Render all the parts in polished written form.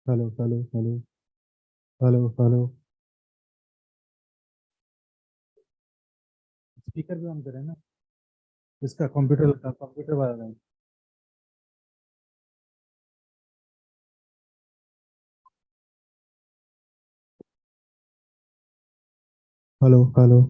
Hello hello hello hello hello. Speaker भी on करें ना? इसका कंप्यूटर वाला नहीं। Hello hello.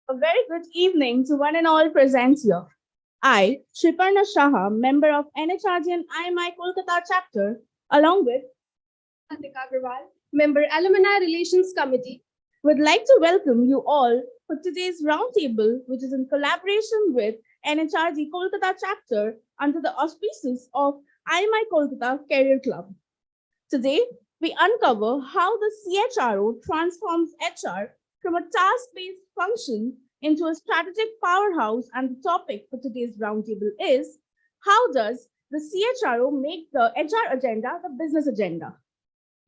A very good evening to one and all present here. I, Shiparna Shaha, member of NHRG and IMI Kolkata chapter, along with Atika Agrawal, member Alumni Relations Committee. would like to welcome you all for today's roundtable, which is in collaboration with NHRG Kolkata chapter under the auspices of IMI Kolkata Career Club. Today, we uncover how the CHRO transforms HR from a task based function into a strategic powerhouse. And the topic for today's roundtable is how does the CHRO make the HR agenda the business agenda?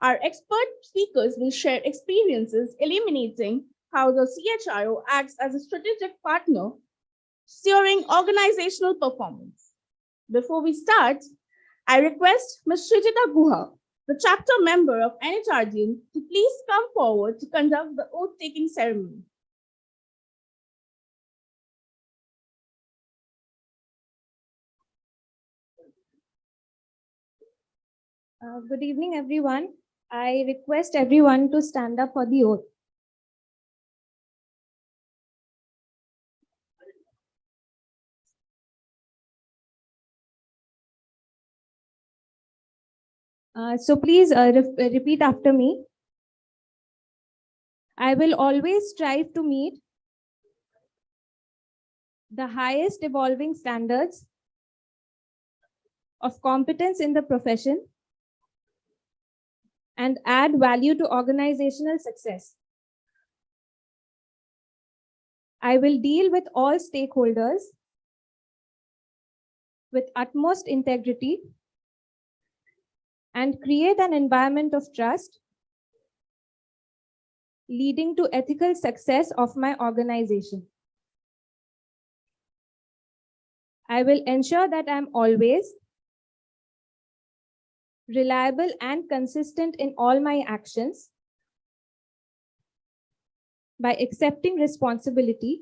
Our expert speakers will share experiences illuminating how the CHRO acts as a strategic partner steering organizational performance. Before we start, I request Ms. Srijita Guha, the chapter member of NHRGN, to please come forward to conduct the oath-taking ceremony. Good evening, everyone. I request everyone to stand up for the oath. So please repeat after me. I will always strive to meet the highest evolving standards of competence in the profession and add value to organizational success. I will deal with all stakeholders with utmost integrity and create an environment of trust leading to ethical success of my organization. I will ensure that I'm always reliable and consistent in all my actions by accepting responsibility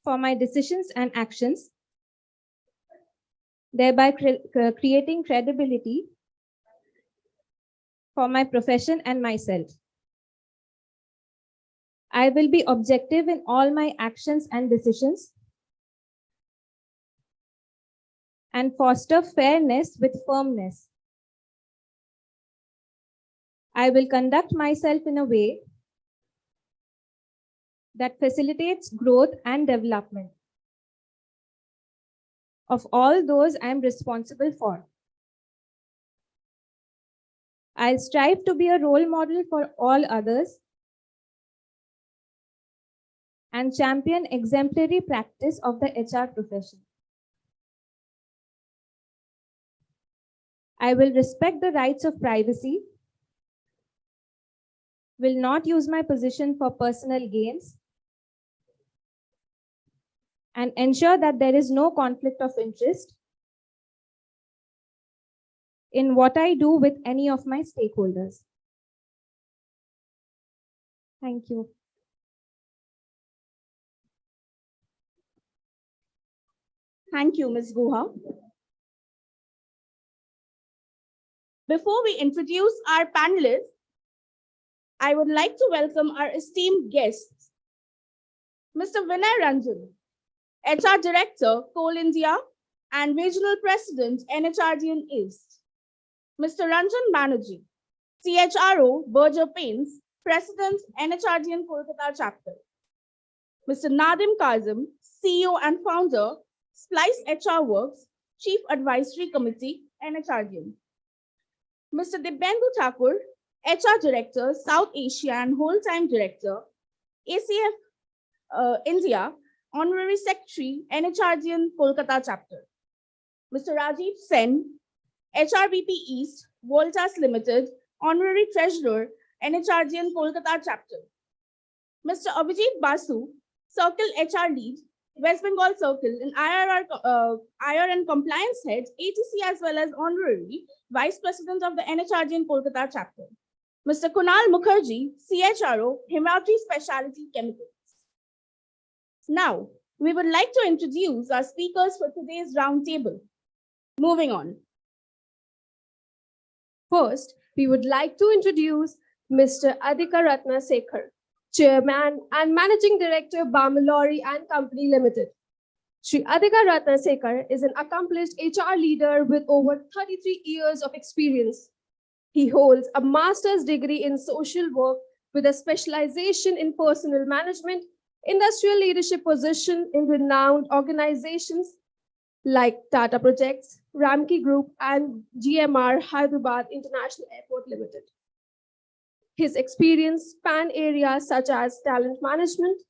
for my decisions and actions, thereby creating credibility for my profession and myself. I will be objective in all my actions and decisions and foster fairness with firmness. I will conduct myself in a way that facilitates growth and development of all those I am responsible for. I'll strive to be a role model for all others and champion exemplary practice of the HR profession. I will respect the rights of privacy, will not use my position for personal gains, and ensure that there is no conflict of interest in what I do with any of my stakeholders. Thank you. Thank you, Ms. Guha. Before we introduce our panelists, I would like to welcome our esteemed guests, Mr. Vinay Ranjan, HR Director, Coal India and Regional President, NHRDN East, Mr. Ranjan Banerjee, CHRO Berger Paints, President, NHRGN Kolkata Chapter. Mr. Nadim Kazim, CEO and founder, Splice HR Works, Chief Advisory Committee, NHRGN. Mr. Dibyendu Thakur, HR Director, South Asia and Whole-Time Director, ACF India, Honorary Secretary, NHRGN Kolkata Chapter. Mr. Rajiv Sen, HRBP East, Voltas Limited, Honorary Treasurer, NHRGN Kolkata Chapter. Mr. Abhijit Basu, Circle HR Lead, West Bengal Circle, and IR and Compliance Head, ATC, as well as Honorary Vice President of the NHRGN Kolkata Chapter. Mr. Kunal Mukherjee, CHRO, Himavati Specialty Chemicals. Now, we would like to introduce our speakers for today's roundtable. Moving on. First, we would like to introduce Mr. Adhika Ratna Sekhar, Chairman and Managing Director, Bamalori and Company Limited. Shri Adhika Ratna Sekhar is an accomplished HR leader with over 33 years of experience. He holds a master's degree in social work with a specialization in personal management, industrial leadership position in renowned organizations like Tata Projects, Ramki Group, and GMR Hyderabad International Airport Limited. His experience span areas such as talent management,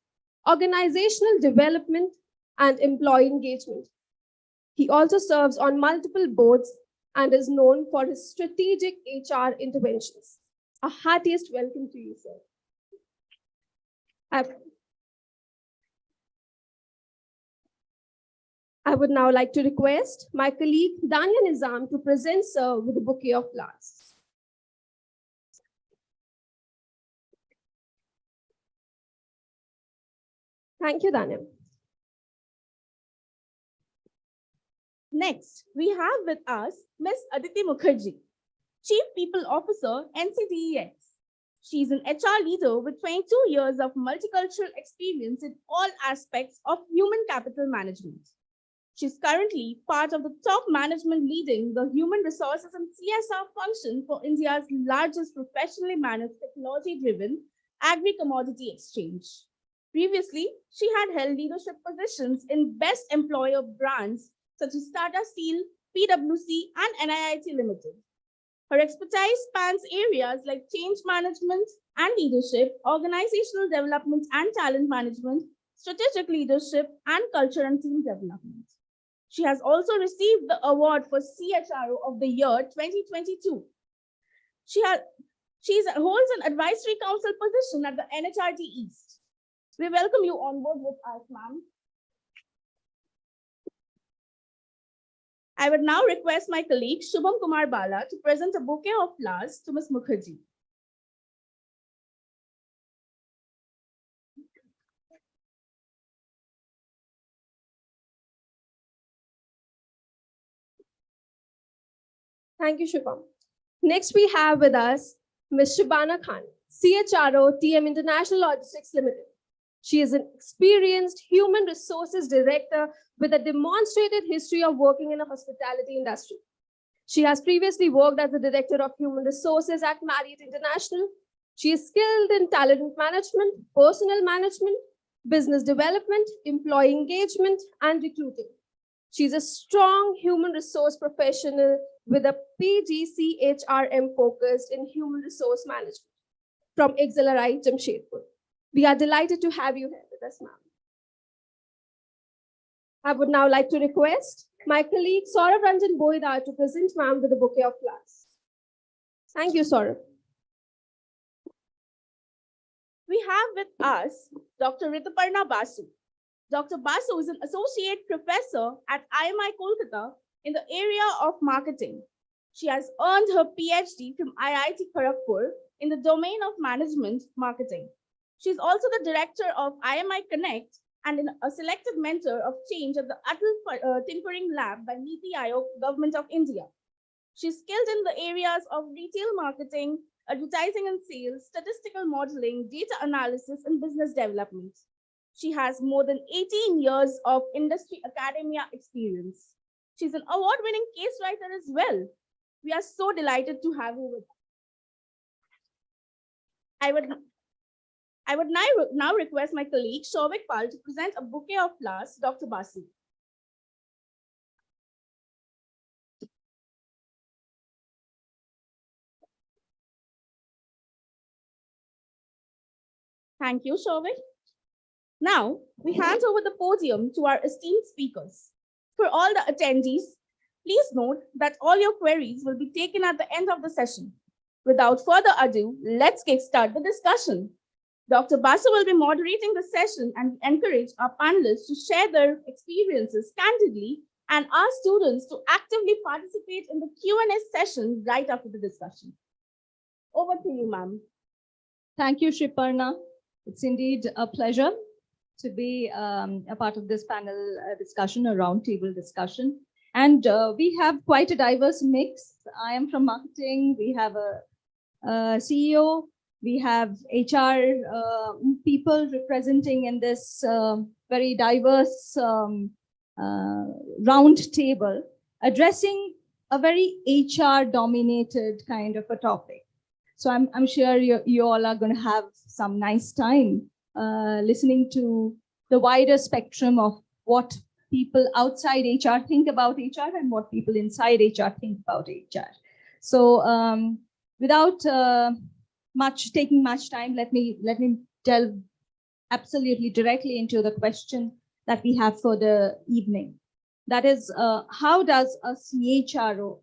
organizational development, and employee engagement. He also serves on multiple boards and is known for his strategic HR interventions. A heartiest welcome to you, sir. I would now like to request my colleague Dania Nizam to present sir with a bouquet of flowers. Thank you, Dania. Next, we have with us Ms. Aditi Mukherjee, Chief People Officer, NCDEX. She's an HR leader with 22 years of multicultural experience in all aspects of human capital management. She's currently part of the top management leading the human resources and CSR function for India's largest professionally managed technology-driven agri-commodity exchange. Previously, she had held leadership positions in best employer brands such as Tata Steel, PwC, and NIIT Limited. Her expertise spans areas like change management and leadership, organizational development and talent management, strategic leadership, and culture and team development. She has also received the award for CHRO of the Year 2022. She holds an advisory council position at the NHRT East. We welcome you on board with us, ma'am. I would now request my colleague Shubham Kumar Bala to present a bouquet of flowers to Ms. Mukherjee. Thank you, Shubham. Next, we have with us Ms. Shabana Khan, CHRO, TM International Logistics Limited. She is an experienced human resources director with a demonstrated history of working in the hospitality industry. She has previously worked as the director of human resources at Marriott International. She is skilled in talent management, personnel management, business development, employee engagement, and recruiting. She's a strong human resource professional with a PGCHRM focused in human resource management from Exhilarite, Jamshedpur. We are delighted to have you here with us, ma'am. I would now like to request my colleague Saurav Ranjan Boidar to present ma'am with a bouquet of flowers. Thank you, Saurav. We have with us Dr. Rituparna Basu. Dr. Basu is an associate professor at IMI Kolkata in the area of marketing. She has earned her PhD from IIT Kharagpur in the domain of management marketing. She's also the director of IMI Connect and a selected mentor of change at the Atal Tinkering Lab by Niti Aayog, Government of India. She's skilled in the areas of retail marketing, advertising and sales, statistical modeling, data analysis, and business development. She has more than 18 years of industry academia experience. She's an award-winning case writer as well. We are so delighted to have you with us. I would now request my colleague Shovik Pal to present a bouquet of flowers to Dr. Basu. Thank you, Shovik. Now, we hand over the podium to our esteemed speakers. For all the attendees, please note that all your queries will be taken at the end of the session. Without further ado, let's kickstart the discussion. Dr. Basu will be moderating the session and encourage our panelists to share their experiences candidly and ask students to actively participate in the Q&A session right after the discussion. Over to you, ma'am. Thank you, Shriparna. It's indeed a pleasure to be a part of this panel discussion, a roundtable discussion. And we have quite a diverse mix. I am from marketing. We have a CEO. We have HR people representing in this very diverse round table, addressing a very HR-dominated kind of a topic. So I'm sure you all are going to have some nice time listening to the wider spectrum of what people outside HR think about HR and what people inside HR think about HR. So without taking much time, let me delve absolutely directly into the question that we have for the evening. That is, how does a CHRO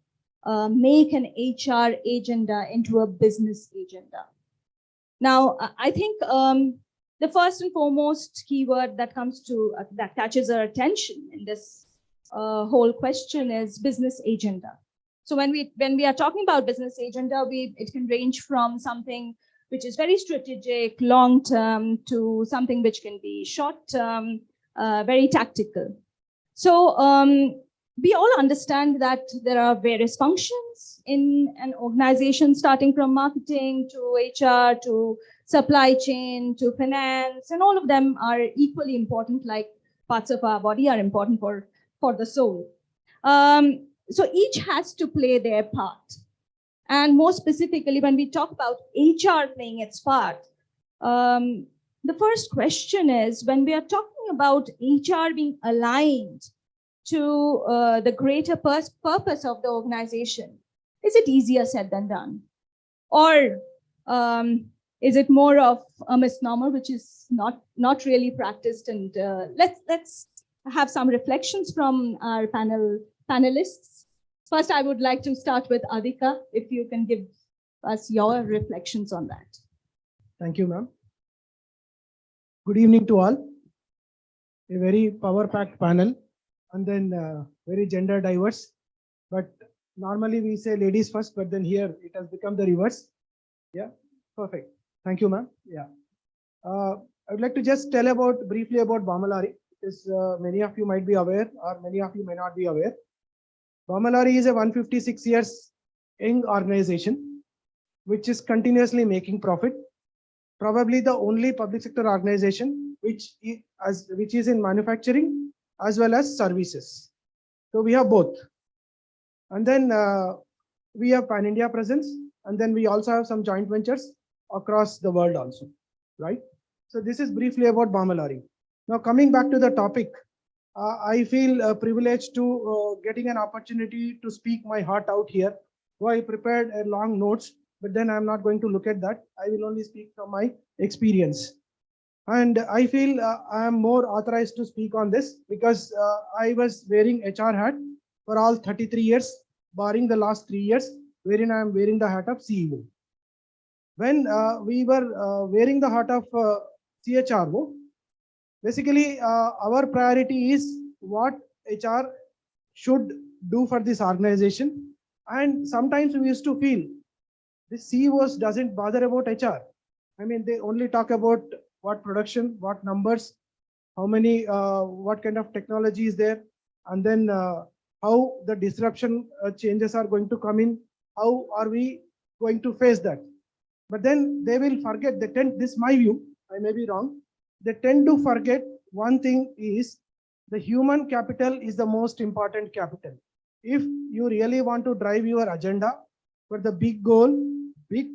make an HR agenda into a business agenda? Now, I think the first and foremost keyword that comes to that catches our attention in this whole question is business agenda. So when we are talking about business agenda, it can range from something which is very strategic, long-term, to something which can be short-term, very tactical. So we all understand that there are various functions in an organization, starting from marketing to HR to supply chain to finance, and all of them are equally important, like parts of our body are important for the soul. So each has to play their part. And more specifically, when we talk about HR playing its part, the first question is, when we are talking about HR being aligned to the greater purpose of the organization, is it easier said than done? Or is it more of a misnomer, which is not really practiced? And let's have some reflections from our panelists. First, I would like to start with Adhika, if you can give us your reflections on that. Thank you, ma'am. Good evening to all. A very power-packed panel, and then very gender diverse. But normally we say ladies first, but then here it has become the reverse. Yeah, perfect. Thank you, ma'am. Yeah. I would like to just tell briefly about Bamalari, because many of you might be aware, or many of you may not be aware. Bamalari is a 156 years young organization, which is continuously making profit. Probably the only public sector organization which is in manufacturing as well as services. So we have both. And then we have pan-India presence, and then we also have some joint ventures across the world also, right? So this is briefly about Bamalari. Now coming back to the topic, I feel privileged to getting an opportunity to speak my heart out here. So I prepared a long notes, but then I'm not going to look at that. I will only speak from my experience. And I feel I am more authorized to speak on this because I was wearing HR hat for all 33 years, barring the last 3 years, wherein I am wearing the hat of CEO. When we were wearing the hat of CHRO, basically our priority is what HR should do for this organization. And sometimes we used to feel the CEOs doesn't bother about HR. I mean, they only talk about what production, what numbers, how many, what kind of technology is there, and then how the disruption changes are going to come in, how are we going to face that. But then they will forget, this is my view, I may be wrong, they tend to forget one thing is the human capital is the most important capital. If you really want to drive your agenda for the big goal, big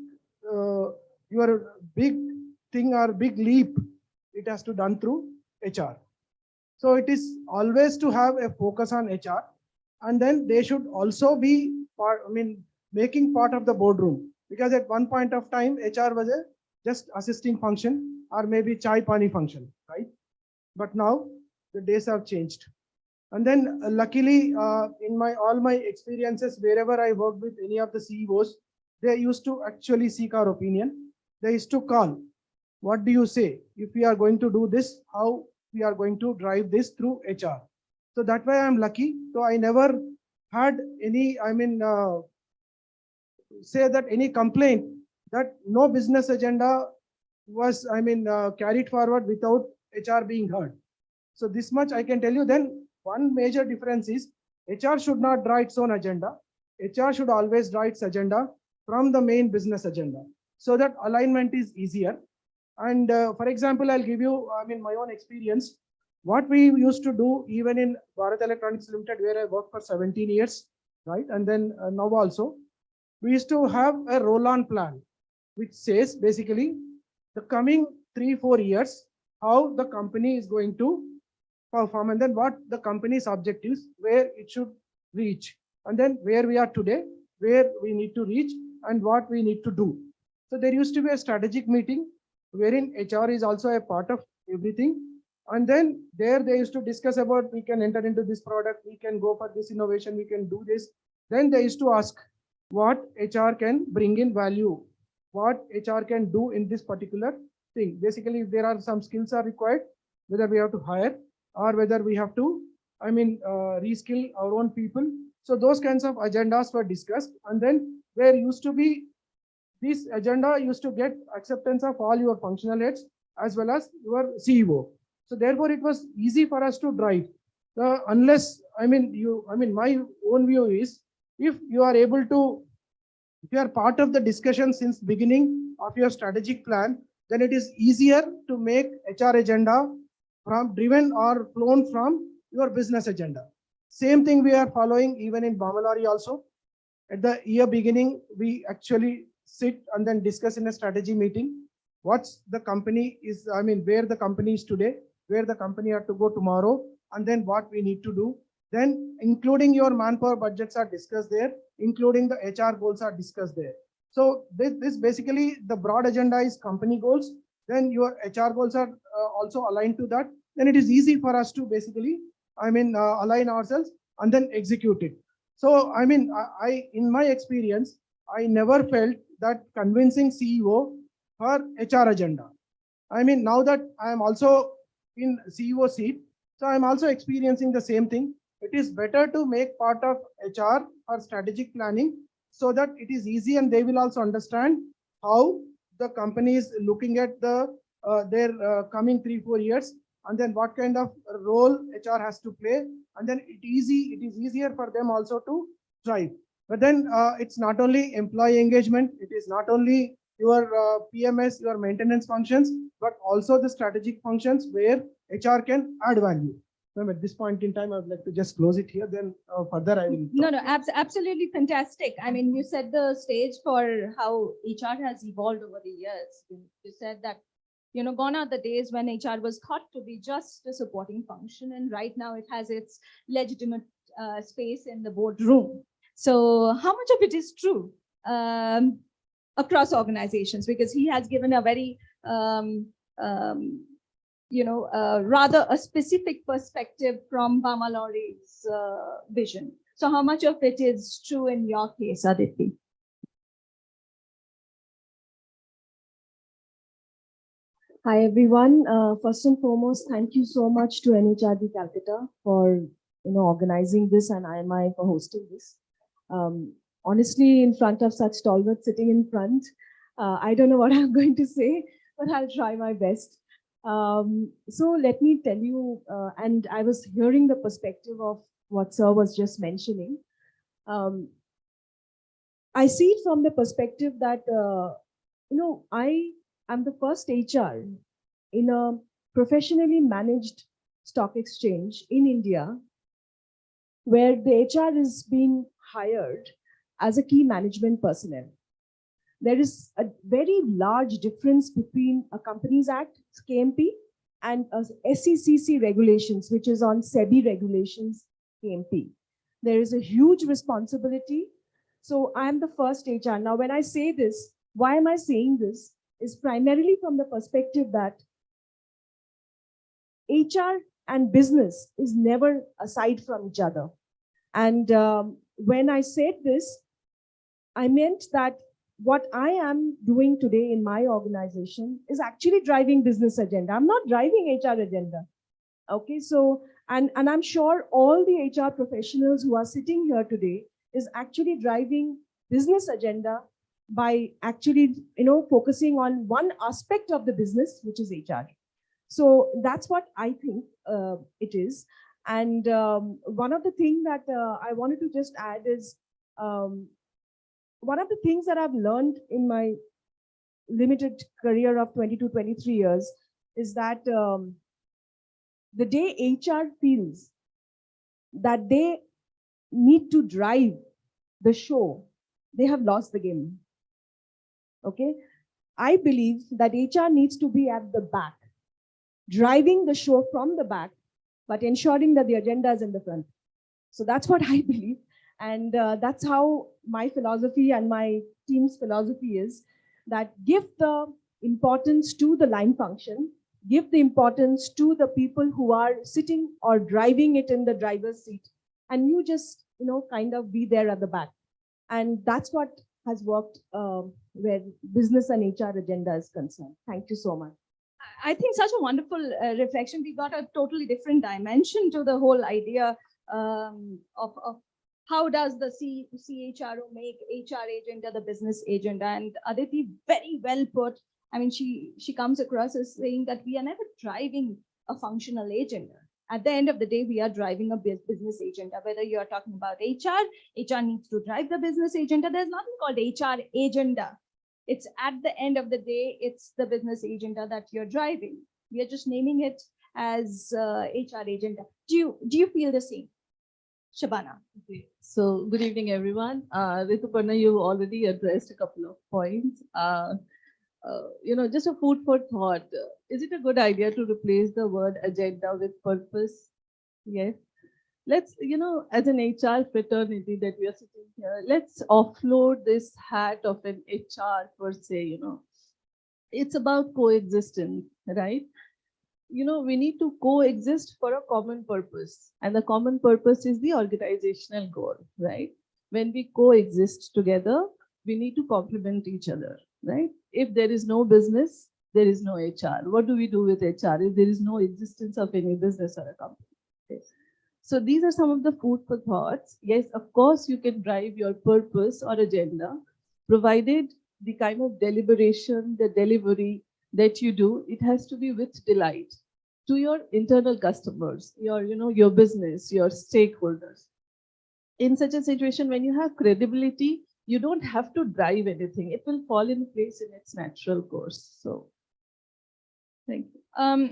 your big thing or big leap, it has to done through HR. So it is always to have a focus on HR, and then they should also be part, I mean, making part of the boardroom, because at one point of time, HR was a just assisting function or maybe chai pani function, right? But now the days have changed. And then luckily, in my all my experiences, wherever I worked with any of the CEOs, they used to actually seek our opinion. They used to call, what do you say? If we are going to do this, how we are going to drive this through HR? So that way I'm lucky. So I never had any, say that any complaint that no business agenda was, carried forward without HR being heard. So this much I can tell you. Then one major difference is HR should not draw its own agenda. HR should always draw its agenda from the main business agenda, so that alignment is easier. And for example, I'll give you, my own experience. What we used to do even in Bharat Electronics Limited, where I worked for 17 years, right? And then now also, we used to have a roll-on plan, which says basically the coming 3-4 years, how the company is going to perform, and then what the company's objectives, where it should reach, and then where we are today, where we need to reach, and what we need to do. So there used to be a strategic meeting wherein HR is also a part of everything. And then there they used to discuss about, we can enter into this product, we can go for this innovation, we can do this. Then they used to ask what HR can bring in value, what HR can do in this particular thing. Basically, if there are some skills are required, whether we have to hire or whether we have to, reskill our own people. So those kinds of agendas were discussed. And then there used to be, this agenda used to get acceptance of all your functional heads as well as your CEO. So therefore, it was easy for us to drive. Unless, my own view is, if you are able to, if you are part of the discussion since beginning of your strategic plan, then it is easier to make HR agenda from driven or flown from your business agenda. Same thing we are following even in Bamalari also. At the year beginning, we actually sit and then discuss in a strategy meeting what's the company is, where the company is today, where the company have to go tomorrow, and then what we need to do. Then including your manpower budgets are discussed there, including the HR goals are discussed there. So this basically the broad agenda is company goals. Then your HR goals are also aligned to that. Then it is easy for us to basically, align ourselves and then execute it. So, I in my experience, I never felt that convincing CEO for HR agenda. Now that I am also in CEO seat, so I'm also experiencing the same thing. It is better to make part of HR or strategic planning, so that it is easy and they will also understand how the company is looking at their coming 3-4 years, and then what kind of role HR has to play, and then it is easier for them also to drive. But then it's not only employee engagement, it is not only your PMS, your maintenance functions, but also the strategic functions where HR can add value. At this point in time, I would like to just close it here. Then further, I will. No, absolutely fantastic. I mean, you set the stage for how HR has evolved over the years. You said that, gone are the days when HR was thought to be just a supporting function, and right now it has its legitimate space in the boardroom. So, how much of it is true across organizations? Because he has given a very rather a specific perspective from Bamalori's vision. So how much of it is true in your case, Aditi? Hi, everyone. First and foremost, thank you so much to NHRD Calcutta for organizing this, and IMI for hosting this. Honestly, in front of such stalwarts sitting in front, I don't know what I'm going to say, but I'll try my best. So let me tell you, and I was hearing the perspective of what Sir was just mentioning. I see it from the perspective that, I am the first HR in a professionally managed stock exchange in India, where the HR is being hired as a key management personnel. there is a very large difference between a Companies Act, KMP, and SECC regulations, which is on SEBI regulations, KMP. There is a huge responsibility. So I'm the first HR. Now, when I say this, why am I saying this? Is primarily from the perspective that HR and business is never aside from each other. And when I said this, I meant that what I am doing today in my organization is actually driving business agenda. I'm not driving HR agenda. Okay, so, and I'm sure all the HR professionals who are sitting here today is actually driving business agenda by actually, focusing on one aspect of the business, which is HR. So that's what I think it is. And one of the things that I wanted to just add is one of the things that I've learned in my limited career of 22, 23 years is that the day HR feels that they need to drive the show, they have lost the game. Okay? I believe that HR needs to be at the back, driving the show from the back, but ensuring that the agenda is in the front. So that's what I believe. And that's how my philosophy and my team's philosophy is, that give the importance to the line function, give the importance to the people who are sitting or driving it in the driver's seat. And you just, kind of be there at the back. And that's what has worked where business and HR agenda is concerned. Thank you so much. I think such a wonderful reflection. We got a totally different dimension to the whole idea of how does the CHRO make HR agenda the business agenda. And Aditi, very well put. I mean, she comes across as saying that we are never driving a functional agenda. At the end of the day, we are driving a business agenda. Whether you are talking about HR needs to drive the business agenda. There's nothing called HR agenda. It's at the end of the day, it's the business agenda that you're driving. We are just naming it as HR agenda. Do you feel the same, Shabana? Okay. So good evening, everyone. Rituparna, you already addressed a couple of points. Just a food for thought. Is it a good idea to replace the word agenda with purpose? Yes. Let's, as an HR fraternity that we are sitting here, let's offload this hat of an HR per se, It's about coexistence, right? We need to coexist for a common purpose. And the common purpose is the organizational goal, right? When we coexist together, we need to complement each other, right? If there is no business, there is no HR. What do we do with HR if there is no existence of any business or a company? Okay. So these are some of the food for thoughts. Yes, of course, you can drive your purpose or agenda, provided the kind of deliberation, the delivery that you do, it has to be with delight to your internal customers, your business, your stakeholders. In such a situation, when you have credibility, you don't have to drive anything. It will fall in place in its natural course. So, thank you.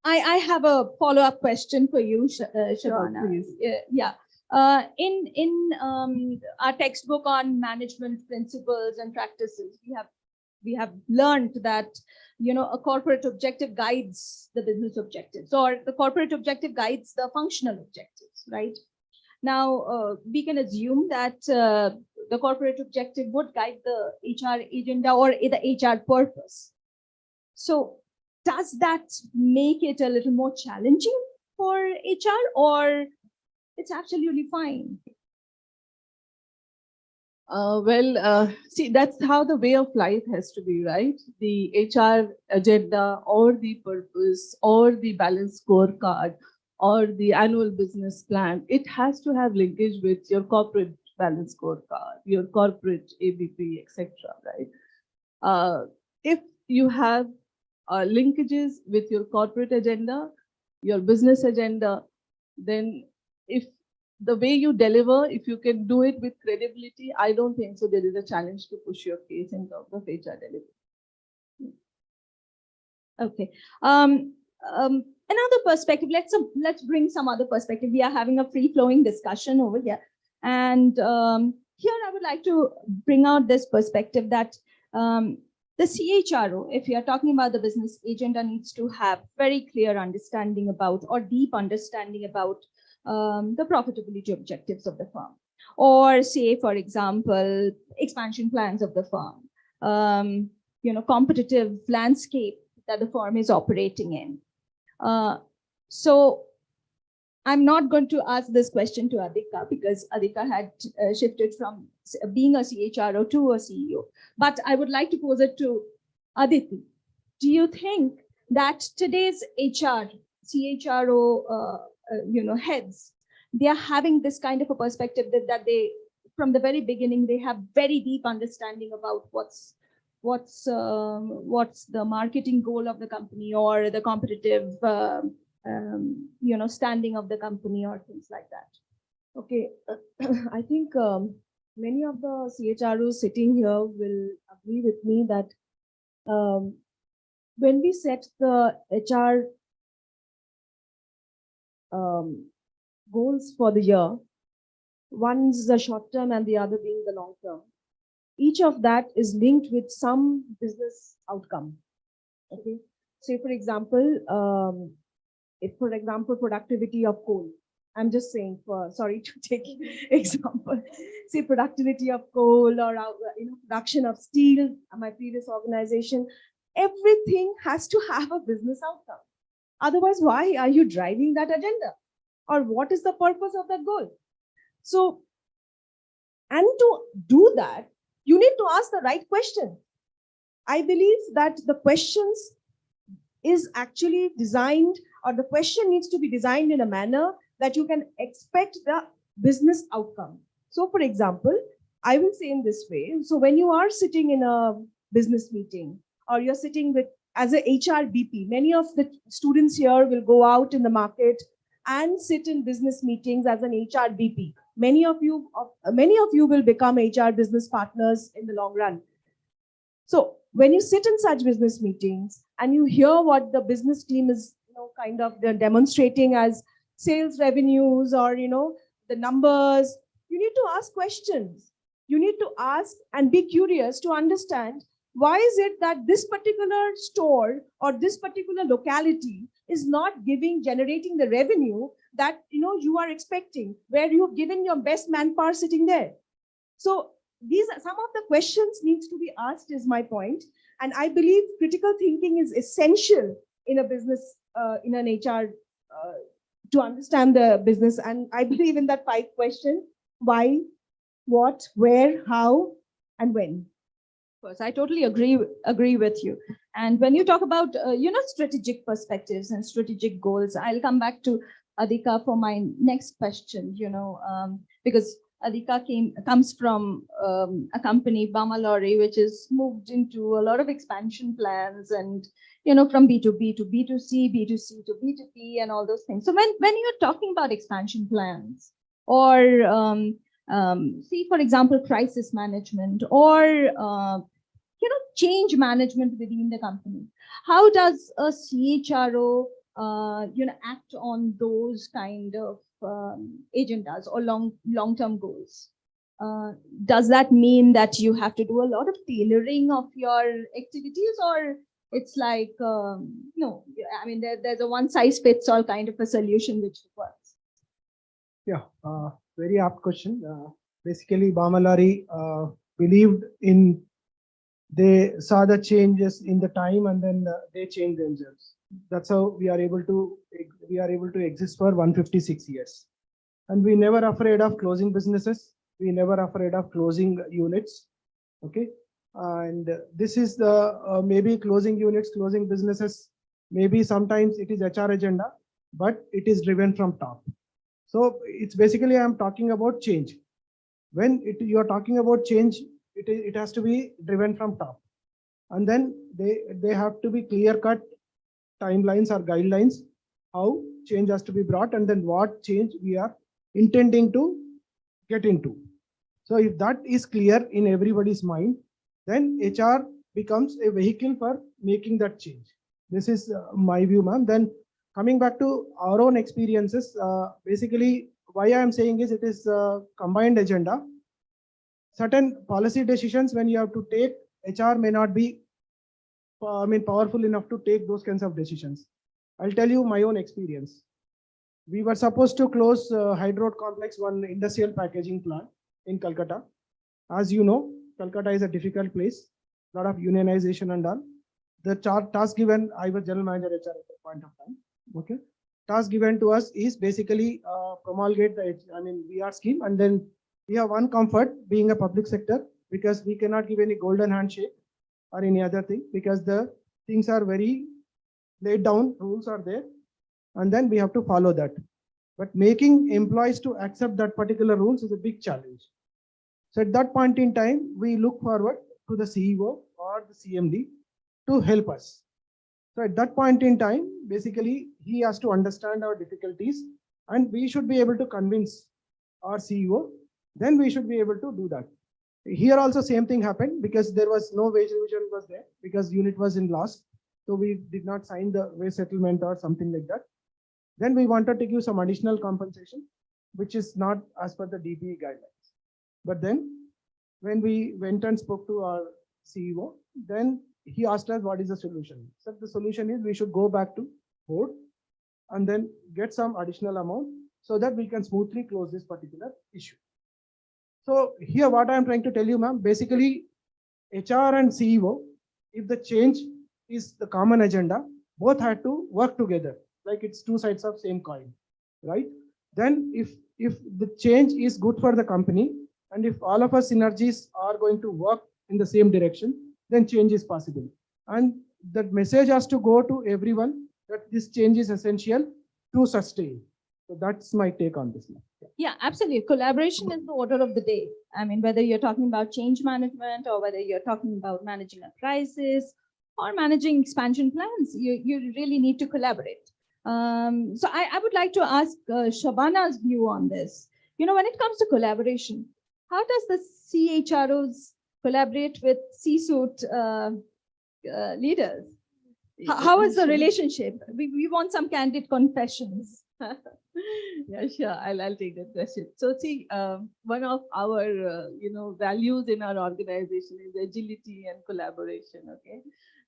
I have a follow-up question for you, Shabana. Sure, please. Yeah. In our textbook on management principles and practices, we have learned that a corporate objective guides the business objectives, or the corporate objective guides the functional objectives, right? Now we can assume that the corporate objective would guide the HR agenda or the HR purpose. So does that make it a little more challenging for HR, or it's absolutely fine? See, that's how the way of life has to be, right? The HR agenda or the purpose or the balance scorecard or the annual business plan, it has to have linkage with your corporate balance scorecard, your corporate ABP, etc., right? If you have linkages with your corporate agenda, your business agenda, then if the way you deliver, if you can do it with credibility, I don't think so there is a challenge to push your case in terms of HR delivery. Okay. Another perspective. Let's bring some other perspective. We are having a free-flowing discussion over here, and here I would like to bring out this perspective that The CHRO, if you are talking about the business agenda, needs to have very clear understanding about or deep understanding about the profitability objectives of the firm, or say, for example, expansion plans of the firm, competitive landscape that the firm is operating in. So I'm not going to ask this question to Adhika because Adhika had shifted from being a CHRO to a CEO. But I would like to pose it to Aditi. Do you think that today's HR, CHRO, heads, they are having this kind of a perspective that they, from the very beginning, they have very deep understanding about what's the marketing goal of the company or the competitive standing of the company or things like that? Okay, I think many of the CHROs sitting here will agree with me that when we set the HR goals for the year, one's the short term and the other being the long term, each of that is linked with some business outcome. Okay, say for example, productivity of coal. I'm just saying, sorry to take example, say productivity of coal or production of steel. My previous organization, everything has to have a business outcome. Otherwise, why are you driving that agenda? Or what is the purpose of that goal? So, and to do that, you need to ask the right question. I believe that the questions is actually designed, or the question needs to be designed in a manner that you can expect the business outcome. So for example, I will say in this way, so when you are sitting in a business meeting or you're sitting with as a HR BP, many of the students here will go out in the market and sit in business meetings as an HR BP. Many of you will become HR business partners in the long run. So when you sit in such business meetings and you hear what the business team is, kind of demonstrating as sales revenues or, the numbers, you need to ask questions. You need to ask and be curious to understand why is it that this particular store or this particular locality is not generating the revenue that, you are expecting, where you have given your best manpower sitting there. So these are some of the questions needs to be asked is my point. And I believe critical thinking is essential in a business, in an HR, to understand the business. And I believe in that 5 questions: why, what, where, how, and when. Of course, I totally agree with you. And when you talk about strategic perspectives and strategic goals, I'll come back to Adhika for my next question. Because Adhika comes from a company, Bamalori, which is moved into a lot of expansion plans and, from B2B to B2C, B2C to B2B and all those things. So when you're talking about expansion plans or, see, for example, crisis management or, change management within the company, how does a CHRO, act on those kind of agendas or long-term goals? Does that mean that you have to do a lot of tailoring of your activities, or it's like no? I mean, there's a one-size-fits-all kind of a solution which works. Yeah, very apt question. Basically, Bamalari believed in. They saw the changes in the time, and then they changed themselves. That's how we are able to exist for 156 years. And we never afraid of closing businesses. We never afraid of closing units. Okay. And this is the maybe closing units, closing businesses. Maybe sometimes it is HR agenda, but it is driven from top. So it's basically I'm talking about change. When you are talking about change, it has to be driven from top, and then they have to be clear-cut timelines or guidelines how change has to be brought, and then what change we are intending to get into. So if that is clear in everybody's mind, then HR becomes a vehicle for making that change. This is my view, ma'am. Then coming back to our own experiences, basically why I am saying is it is a combined agenda. Certain policy decisions when you have to take HR may not be, powerful enough to take those kinds of decisions. I'll tell you my own experience. We were supposed to close Hydro Complex, one industrial packaging plant in Kolkata. As you know, Kolkata is a difficult place, a lot of unionization and all. The task given, I was general manager HR at that point of time. Okay, task given to us is basically promulgate the VR scheme, and then we have one comfort being a public sector, because we cannot give any golden handshake or any other thing, because the things are very laid down, rules are there, and then we have to follow that. But making employees to accept that particular rules is a big challenge. So at that point in time, we look forward to the CEO or the CMD to help us. So at that point in time, basically, he has to understand our difficulties, and we should be able to convince our CEO. Then we should be able to do that. Here also same thing happened, because there was no wage revision was there, because unit was in loss. So we did not sign the wage settlement or something like that. Then we wanted to give some additional compensation, which is not as per the DBE guidelines. But then when we went and spoke to our CEO, then he asked us what is the solution. So the solution is we should go back to board and then get some additional amount so that we can smoothly close this particular issue. So here what I am trying to tell you, ma'am, basically HR and CEO, if the change is the common agenda, both had to work together, like it's two sides of same coin, right? Then if the change is good for the company, and if all of us synergies are going to work in the same direction, then change is possible. And that message has to go to everyone that this change is essential to sustain. So that's my take on this. Yeah, absolutely. Collaboration is the order of the day. I mean, whether you're talking about change management or whether you're talking about managing a crisis or managing expansion plans, you really need to collaborate. So I would like to ask Shabana's view on this. You know, when it comes to collaboration, how does the CHROs collaborate with C-suite leaders? How is the relationship? We want some candid confessions. Yeah, sure. I'll take that question. So see, one of our values in our organization is agility and collaboration. Okay,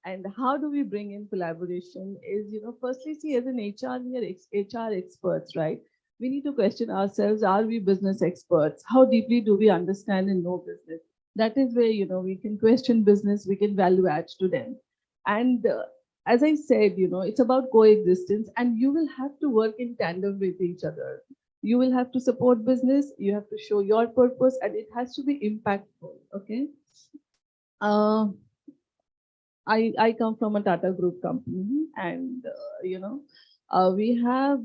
and how do we bring in collaboration? Is firstly, see, as an HR, we are HR experts, right? We need to question ourselves: are we business experts? How deeply do we understand and know business? That is where we can question business, we can value add to them, and as I said, it's about coexistence, and you will have to work in tandem with each other. You will have to support business, you have to show your purpose, and it has to be impactful. Okay. I come from a Tata Group company, and we have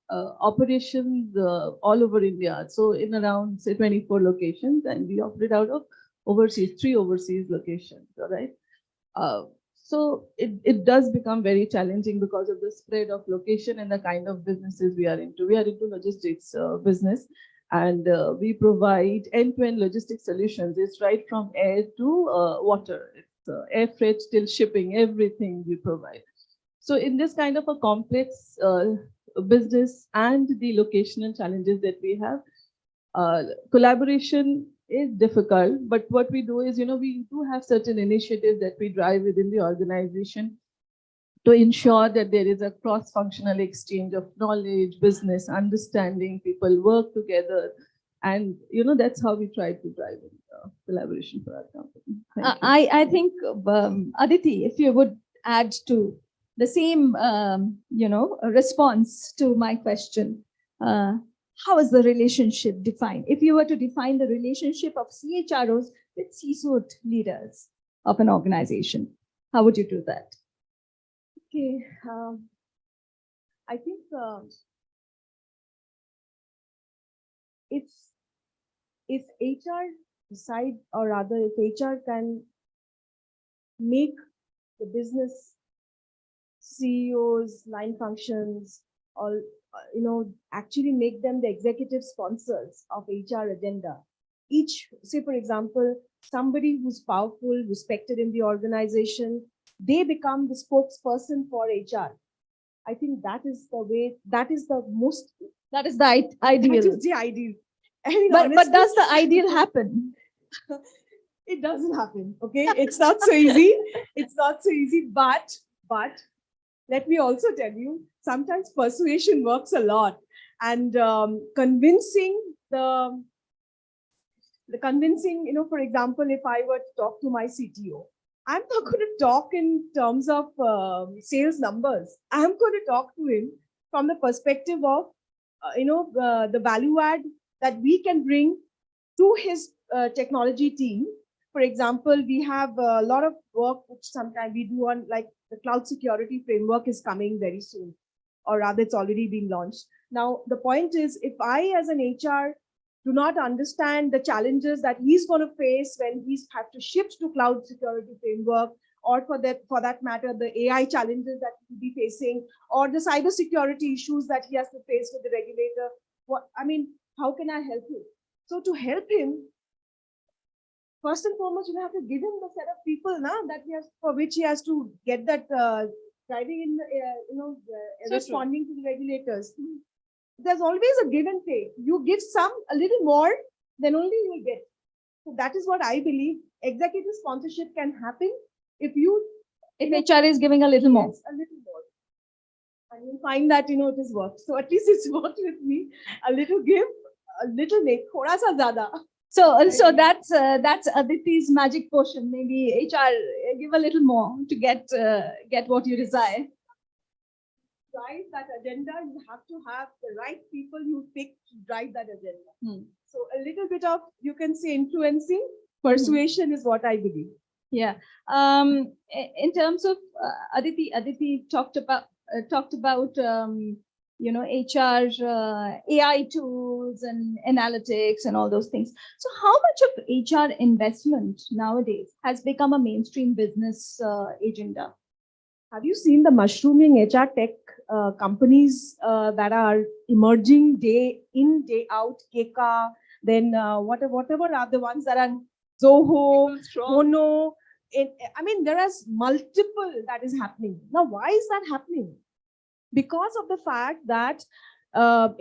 operations all over India. So in around say 24 locations, and we operate out of three overseas locations. All right. So it does become very challenging because of the spread of location and the kind of businesses we are into. We are into logistics business, and we provide end-to-end logistics solutions. It's right from air to water. It's air freight till shipping, everything we provide. So in this kind of a complex business and the locational challenges that we have, collaboration is difficult, but what we do is, we do have certain initiatives that we drive within the organization to ensure that there is a cross-functional exchange of knowledge, business, understanding, people work together. And, that's how we try to drive collaboration for our company. I think, Aditi, if you would add to the same, response to my question, how is the relationship defined? If you were to define the relationship of CHROs with C-suite leaders of an organization, how would you do that? Okay, I think if HR decide, or rather if HR can make the business CEOs, line functions, or actually make them the executive sponsors of HR agenda. Each, say for example, somebody who's powerful, respected in the organization, they become the spokesperson for HR. I think that is the way, that is the most, That is the ideal. that is the ideal. I mean, But honestly, does the ideal happen? It doesn't happen. Okay, it's not so easy. It's not so easy. But let me also tell you, sometimes persuasion works a lot, and convincing the convincing, for example, if I were to talk to my CTO, I'm not going to talk in terms of sales numbers. I'm going to talk to him from the perspective of, the value add that we can bring to his technology team. For example, we have a lot of work which sometimes we do on, like, the cloud security framework is coming very soon, or rather it's already been launched. Now, the point is, if I as an HR do not understand the challenges that he's going to face when he's have to shift to cloud security framework, or for that matter, the AI challenges that he'll be facing, or the cyber security issues that he has to face with the regulator, how can I help him? So to help him, first and foremost, you have to give him the set of people now that for which he has to get that guiding in the, So responding to the regulators. There's always a give and take. You give some a little more, then only you will get. So that is what I believe. Executive sponsorship can happen if If HR is giving a little more. yes, a little more. And you'll find that, it has worked. So at least it's worked with me. A little give, a little make, thoda sa zyada. So that's Aditi's magic potion. Maybe HR give a little more to get what you desire. Drive that agenda, you have to have the right people you pick to drive that agenda. So a little bit of, you can say, influencing, persuasion is what I believe. Yeah. In terms of Aditi talked about HR, AI tools and analytics and all those things. So how much of HR investment nowadays has become a mainstream business agenda? Have you seen the mushrooming HR tech companies that are emerging day in, day out? Keka, then whatever are the ones that are Zoho, Mono. There is multiple that is happening. Now, why is that happening? Because of the fact that, the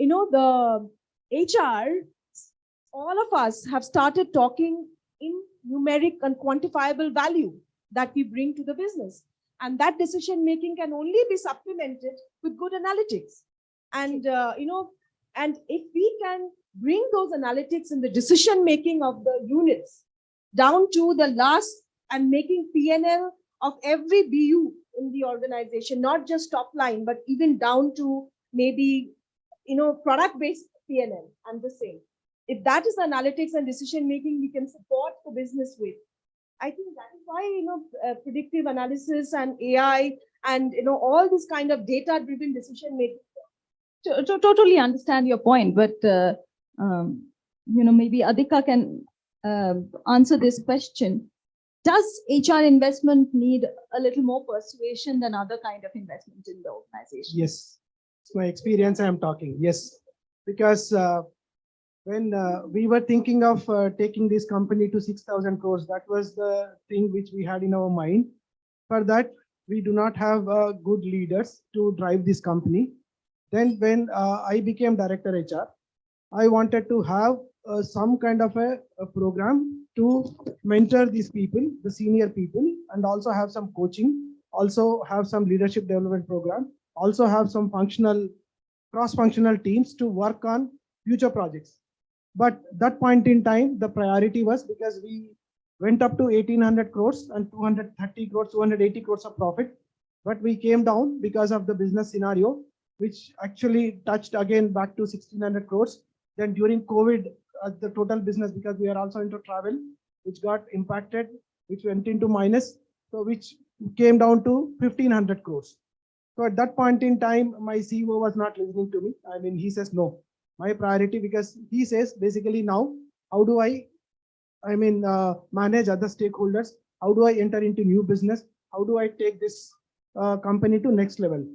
HR, all of us have started talking in numeric and quantifiable value that we bring to the business. And that decision making can only be supplemented with good analytics. And, and if we can bring those analytics in the decision making of the units down to the last and making P&L of every BU in the organization, not just top line, but even down to maybe, product-based P&L, I'm just saying. If that is the analytics and decision making we can support the business with, I think that is why, predictive analysis and AI and, all this kind of data-driven decision making. To totally understand your point, but maybe Adhika can answer this question. Does HR investment need a little more persuasion than other kind of investment in the organization? Yes, it's my experience I am talking. Yes, because when we were thinking of taking this company to 6,000 crores, that was the thing which we had in our mind. For that, we do not have good leaders to drive this company. Then when I became director HR, I wanted to have some kind of a program to mentor these people, the senior people, and also have some coaching, also have some leadership development program, also have some cross-functional teams to work on future projects. But that point in time, the priority was, because we went up to 1,800 crores and 230 crores, 280 crores of profit, but we came down because of the business scenario, which actually touched again back to 1,600 crores. Then during COVID, the total business, because we are also into travel, which got impacted, which went into minus, so which came down to 1,500 crores. So at that point in time, my CEO was not listening to me. He says, no, my priority, because he says basically now, how do I manage other stakeholders? How do I enter into new business? How do I take this company to next level?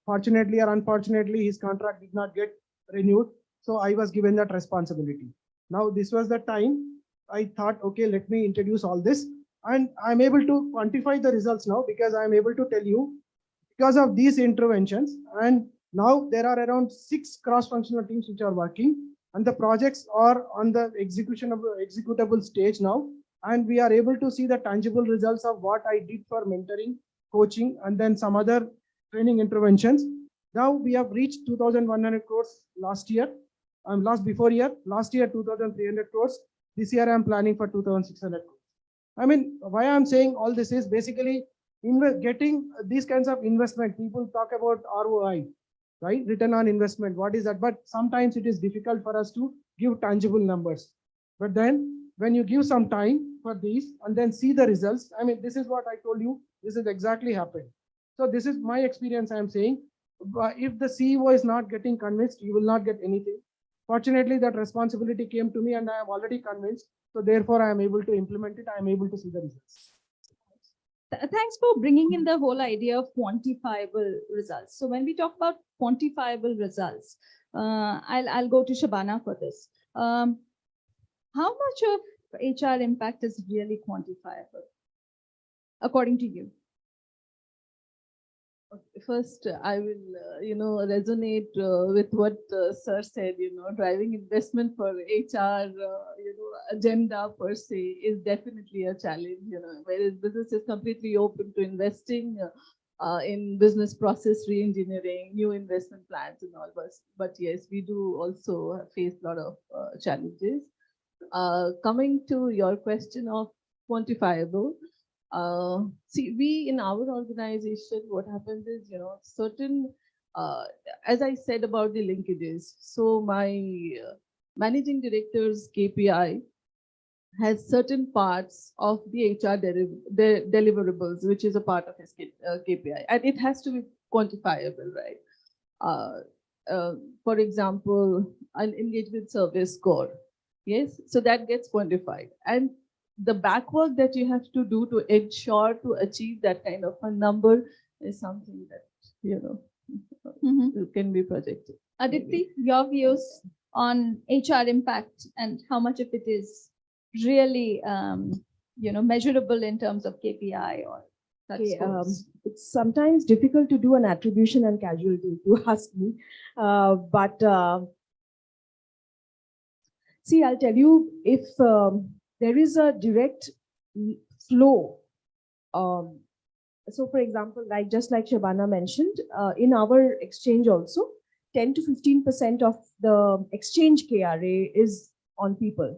Fortunately or unfortunately, his contract did not get renewed. So I was given that responsibility. Now this was the time I thought, okay, let me introduce all this. And I'm able to quantify the results now, because I'm able to tell you, because of these interventions, and now there are around 6 cross-functional teams which are working. and the projects are on the execution of executable stage now, and we are able to see the tangible results of what I did for mentoring, coaching, and then some other training interventions. Now we have reached 2,100 crores last year, last year 2,300 crores. This year I'm planning for 2,600 crores. I mean, why I'm saying all this is basically getting these kinds of investment. People talk about ROI, right? Return on investment. What is that? But sometimes it is difficult for us to give tangible numbers. But then when you give some time for these and then see the results, I mean, this is what I told you. This is exactly happened. So this is my experience. I'm saying, if the CEO is not getting convinced, you will not get anything. Fortunately, that responsibility came to me and I am already convinced. So therefore, I am able to implement it. I am able to see the results. Thanks for bringing in the whole idea of quantifiable results. So when we talk about quantifiable results, I'll go to Shabana for this. How much of HR impact is really quantifiable, according to you? First, I will, resonate with what Sir said. Driving investment for HR, agenda per se is definitely a challenge. Whereas business is completely open to investing in business process re-engineering, new investment plans, and all. But yes, we do also face a lot of challenges. Coming to your question of quantifiable. See, we in our organization, what happens is, certain, as I said about the linkages. So my managing director's KPI has certain parts of the HR deliverables, which is a part of his KPI, and it has to be quantifiable, right? For example, an engagement service score. Yes, so that gets quantified. And the back work that you have to do to ensure to achieve that kind of a number is something that, can be projected. Aditi, your views on HR impact and how much of it is really, measurable in terms of KPI or such scores? It's sometimes difficult to do an attribution and casualty, if you ask me. But see, I'll tell you, if there is a direct flow, so for example, just like Shabana mentioned, in our exchange also, 10 to 15% of the exchange KRA is on people,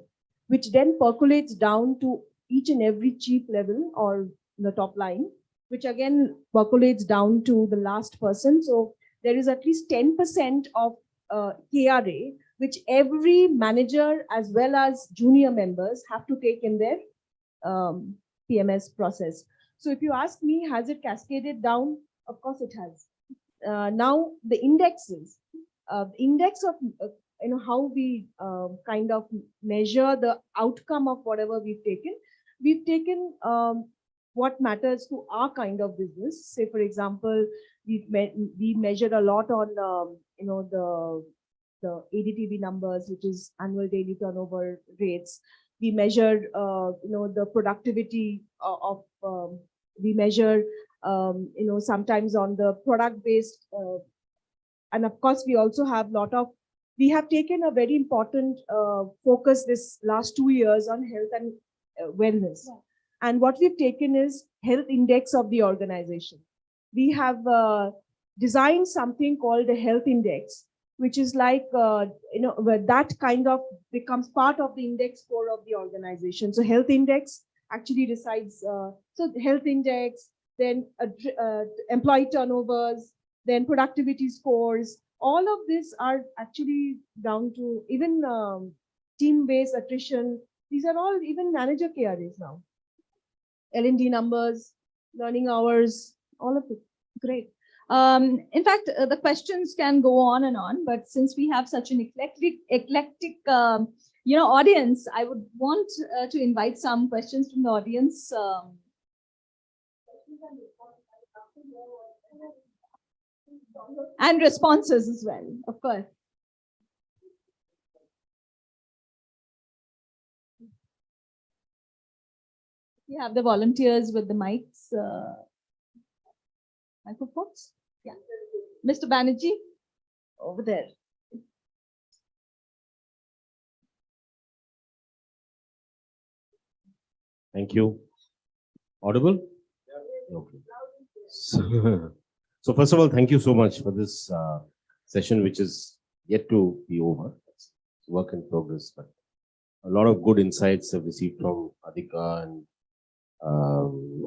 which then percolates down to each and every chief level or the top line, which again percolates down to the last person. So there is at least 10% of KRA, which every manager as well as junior members have to take in their PMS process. So if you ask me, has it cascaded down? Of course it has. Now the indexes, index of how we kind of measure the outcome of whatever we've taken. We've taken what matters to our kind of business. Say, for example, we measure a lot on the ADTV numbers, which is annual daily turnover rates. We measure the productivity of we measure sometimes on the product based, and of course we also have we have taken a very important focus this last 2 years on health and wellness. Yeah. And what we've taken is health index of the organization. We have designed something called a health index, which is like, where that kind of becomes part of the index score of the organization. So health index actually decides, so health index, then employee turnovers, then productivity scores. All of these are actually down to even team-based attrition. These are all even manager KRAs now. L&D numbers, learning hours, all of it. Great. In fact, the questions can go on and on, but since we have such an eclectic audience, I would want to invite some questions from the audience. And responses as well, of course. You have the volunteers with the mics, microphones. Yeah, Mr. Banerjee, over there. Thank you. Audible? Okay. So, so first of all, thank you so much for this session, which is yet to be over. It's work in progress, but a lot of good insights I've received from Adhika and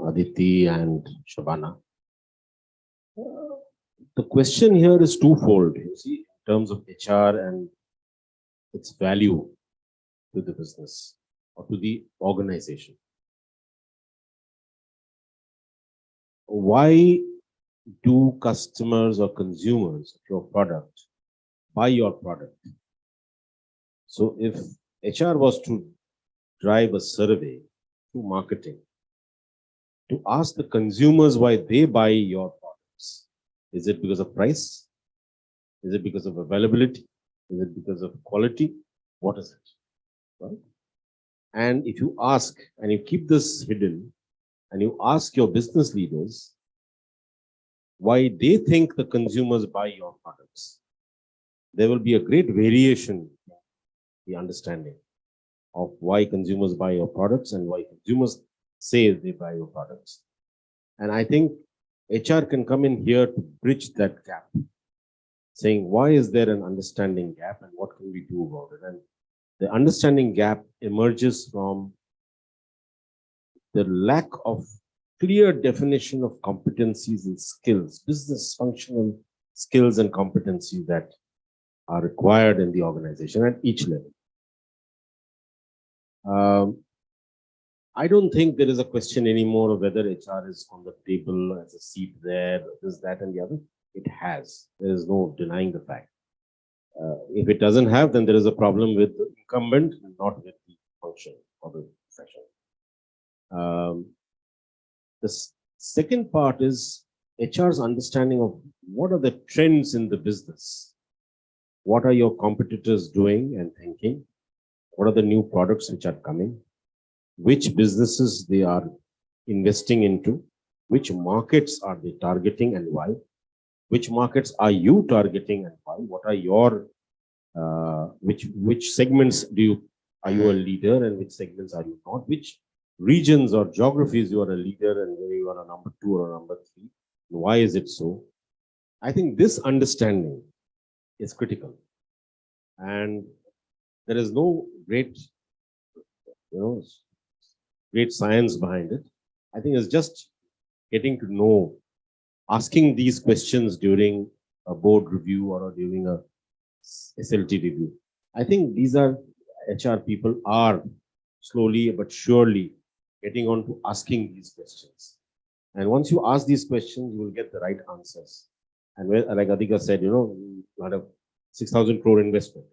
Aditi and Shabana. The question here is twofold, you see, in terms of HR and its value to the business or to the organization. Why do customers or consumers of your product buy your product? So if HR was to drive a survey through marketing to ask the consumers why they buy your products, is it because of price? Is it because of availability? Is it because of quality? What is it? Right? And if you ask and you keep this hidden and you ask your business leaders why they think the consumers buy your products, there will be a great variation in the understanding of why consumers buy your products and why consumers say they buy your products. And I think HR can come in here to bridge that gap, saying why is there an understanding gap and what can we do about it? And the understanding gap emerges from the lack of clear definition of competencies and skills, business functional skills and competencies that are required in the organization at each level. I don't think there is a question anymore of whether HR is on the table as a seat there, this, that, and the other. It has. There is no denying the fact. If it doesn't have, then there is a problem with the incumbent, not with the function or the profession. The second part is HR's understanding of what are the trends in the business. What are your competitors doing and thinking? What are the new products which are coming? Which businesses they are investing into? Which markets are they targeting and why? Which markets are you targeting and why? What are your which segments are you a leader and which segments are you not? Which regions or geographies you are a leader and where you are a number 2 or a number 3? Why is it so? I think this understanding is critical, and there is no great, great science behind it. I think it's just getting to know, asking these questions during a board review or during a SLT review. I think these are HR people are slowly but surely getting on to asking these questions. And once you ask these questions, you will get the right answers. And where, like Adhika said, not a 6,000 crore investment.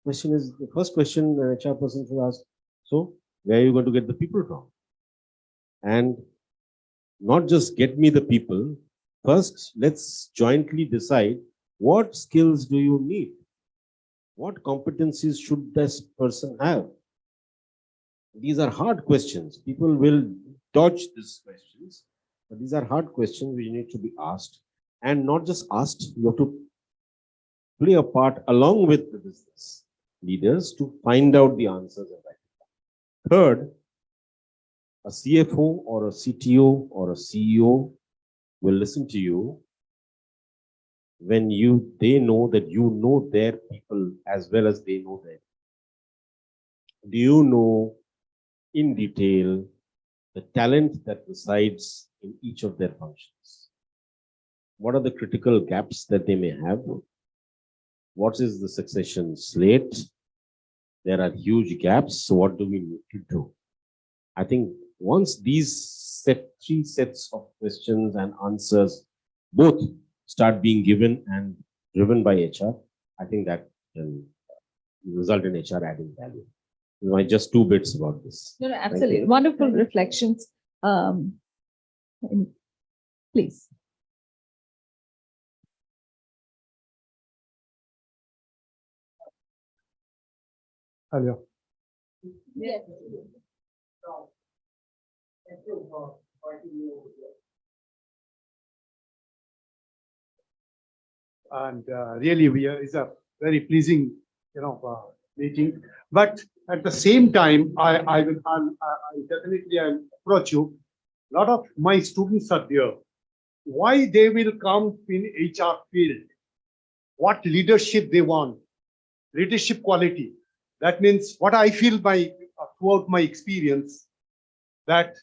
Question is, the first question an HR person should ask, so where are you going to get the people from? And not just get me the people, first let's jointly decide what skills do you need? What competencies should this person have? These are hard questions. People will dodge these questions, but these are hard questions which need to be asked, and not just asked, you have to play a part along with the business leaders to find out the answers. Third, a CFO or a CTO or a CEO will listen to you when they know that you know their people as well as they know them. Do you know in detail the talent that resides in each of their functions? What are the critical gaps that they may have? What is the succession slate? There are huge gaps, so what do we need to do? I think once these three sets of questions and answers both start being given and driven by HR, I think that can result in HR adding value. Just 2 bits about this. No, absolutely. Wonderful reflections. Please. Hello. Yes. And really, it's a very pleasing, meeting. But at the same time, I'll definitely I'll approach you. A lot of my students are there. Why they will come in HR field? What leadership they want? Leadership quality. That means what I feel by throughout my experience that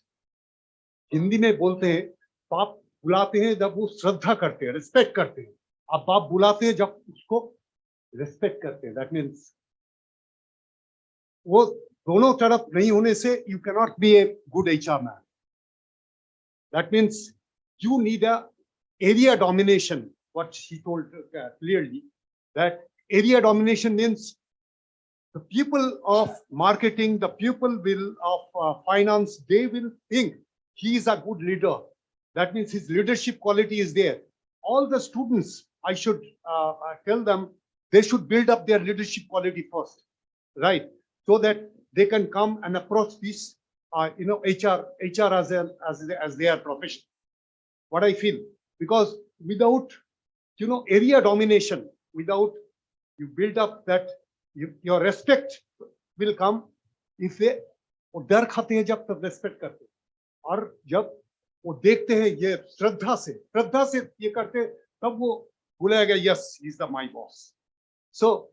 Hindi में बोलते हैं बाप बुलाते हैं जब वो श्रद्धा करते हैं, रिस्पेक्ट करते हैं. अब बाप बुलाते हैं जब उसको रिस्पेक्ट करते हैं. दैट मीन्स वो दोनों तरफ नहीं होने से you can not be a good HR man. That means you need a area domination. What she told clearly, that area domination means the people of marketing, the people will of finance, they will think he is a good leader. That means his leadership quality is there. All the students, I should tell them, they should build up their leadership quality first, right? So that they can come and approach this, HR as their profession. What I feel, because without, area domination, without you build up that, your respect will come if they वो डर खाते हैं जब तब respect करते हैं, और जब वो देखते हैं ये श्रद्धा से ये करते तब वो बुलाएगा yes he is the my boss. So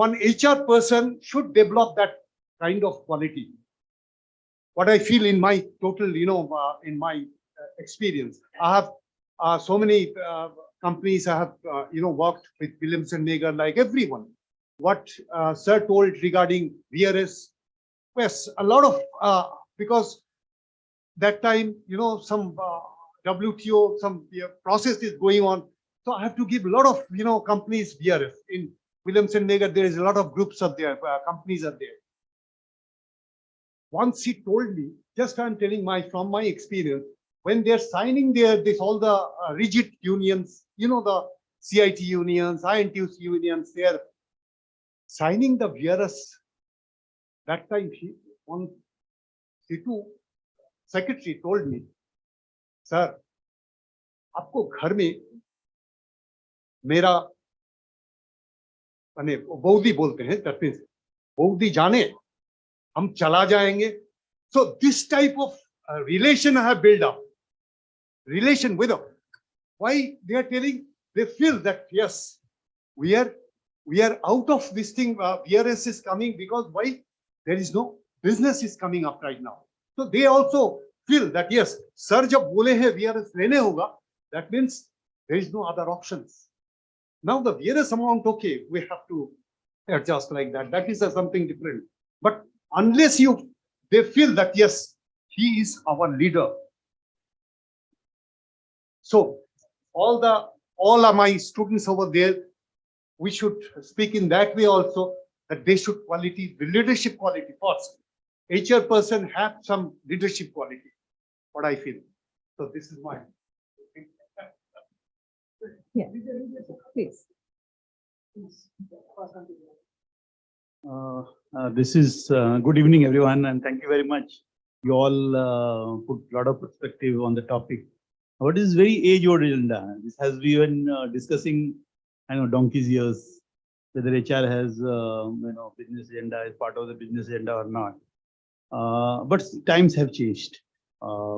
one HR person should develop that kind of quality. What I feel in my total, in my experience, I have so many companies. I have worked with Williams and Nagar, like everyone. What sir told regarding VRS, yes, a lot of because that time some WTO, some process is going on, so I have to give a lot of companies VRS. In Williams and Nagar, there is a lot of groups of there, companies are there. Once he told me, just I'm telling from my experience, when they're signing this all the rigid unions, the CIT unions, INTUC unions, they're signing the VRS. That time one C2 secretary told me, sir, आपको घर में मेरा माने बौद्धी बोलते हैं, that means बौद्धी जाने हम चला जाएंगे. So this type of relation I have built up. Relation with them. Why they are telling? They feel that yes, we are out of this thing. VRS is coming because why? There is no business is coming up right now. So they also feel that yes, sir जब बोले हैं VRS लेने होगा, that means there is no other options. Now the VRS amount, okay, we have to adjust like that. That is something different. But unless they feel that yes, he is our leader. So all of my students over there, we should speak in that way also, that they should the leadership quality first. HR person have some leadership quality, what I feel. So this is my. Yeah, please. This is good evening, everyone, and thank you very much. You all put a lot of perspective on the topic. What is very age-old agenda? This has been discussing, I know, donkey's years, whether HR has, business agenda is part of the business agenda or not. But times have changed.